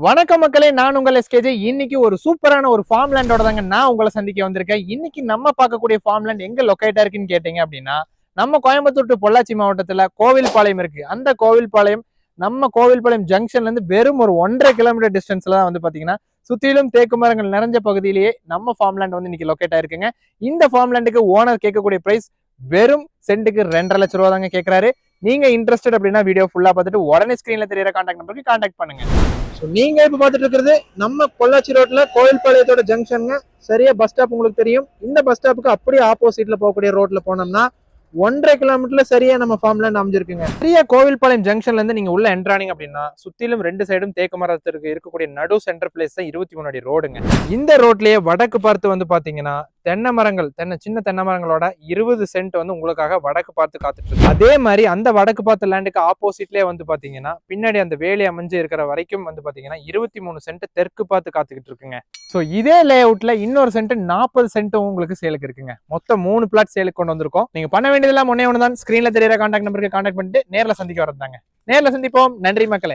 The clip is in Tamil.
வணக்கம் மக்களே, நான் உங்கள் எஸ்கேஜே. இன்னைக்கு ஒரு சூப்பரான ஒரு ஃபார்ம் லேண்டோட தாங்க நான் உங்களை சந்திக்க வந்திருக்கேன். இன்னைக்கு நம்ம பார்க்கக்கூடிய ஃபார்ம் லேண்ட் எங்க லொக்கேட்டா இருக்குன்னு கேட்டீங்க அப்படின்னா, நம்ம கோயம்புத்தூர் டு பொள்ளாச்சி மாவட்டத்துல கோவில்பாளையம் இருக்கு. அந்த கோவில்பாளையம் நம்ம கோவில்பாளையம் ஜங்ஷன்ல இருந்து வெறும் ஒரு 1.5 கிலோமீட்டர் டிஸ்டன்ஸ்ல தான் வந்து பாத்தீங்கன்னா சுத்திலும் தேக்கு மரங்கள் நிறைஞ்ச பகுதியிலேயே நம்ம ஃபார்ம் லேண்ட் வந்து இன்னைக்கு லொக்கேட் ஆயிருக்குங்க. இந்த ஃபார்ம் லேண்டுக்கு ஓனர் கேட்கக்கூடிய பிரைஸ் வெறும் சென்ட்டுக்கு 2.5 லட்சம் ரூபா தாங்க கேட்கறாரு. நீங்க இன்ட்ரெஸ்டட் அப்படின்னா வீடியோ ஃபுல்லா பார்த்துட்டு உடனே ஸ்கிரீன்ல தெரியற கான்டாக்ட் நம்பருக்கு கான்டாக்ட் பண்ணுங்க. ஸோ நீங்க இப்ப பார்த்துட்டு இருக்கிறது நம்ம பொள்ளாச்சி ரோட்ல கோவில்பாளையத்தோட ஜங்ஷனுங்க. சரியா பஸ் ஸ்டாப் உங்களுக்கு தெரியும். இந்த பஸ் ஸ்டாப்புக்கு அப்படியே ஆப்போசிட்ல போகக்கூடிய ரோட்ல போனோம்னா 1.5 கிலோமீட்டர்ல சரியா நம்ம ஃபார்ம் லேண்ட் அமைஞ்சிருக்குங்க. சரியா கோவில்பாளையம் ஜங்ஷன்ல இருந்து நீங்க உள்ள என்ட்ரானிங் அப்படின்னா சுத்திலும் 2 சைடும் தேக்கு மரத்திற்கு இருக்கக்கூடிய நடு சென்டர் பிளேஸ் தான் 23 அடி ரோடுங்க. இந்த ரோட்லயே வடக்கு பார்த்து வந்து பாத்தீங்கன்னா தென்னை மரங்கள் சின்ன தென்னை மரங்களோட 20 சென்ட் வந்து உங்களுக்காக வடக்கு பார்த்து காத்துட்டு இருக்கு. அதே மாதிரி அந்த வடக்கு பார்த்து லேண்டுக்கு ஆப்போசிட்லயே வந்து பாத்தீங்கன்னா பின்னாடி அந்த வேலி அமைஞ்சு இருக்கிற வரைக்கும் வந்து பாத்தீங்கன்னா 23 சென்ட் தெற்கு பார்த்து காத்துக்கிட்டு இருக்குங்க. ஸோ இதே லே அவுட்ல இன்னொரு சென்ட் 40 சென்ட்டும் உங்களுக்கு சேலுக்கு இருக்குங்க. மொத்தம் 3 பிளாட் சேலுக்கு கொண்டு வந்திருக்கோம். நீங்க பண்ண வேண்டியதெல்லாம் ஒன்னே ஒன்று தான், ஸ்கிரீன்ல தெரியற கான்டாக்ட் நம்பருக்கு கான்டாக்ட் பண்ணிட்டு நேர்ல சந்திக்க வரதாங்க. நேர்ல சந்திப்போம். நன்றி மக்களே.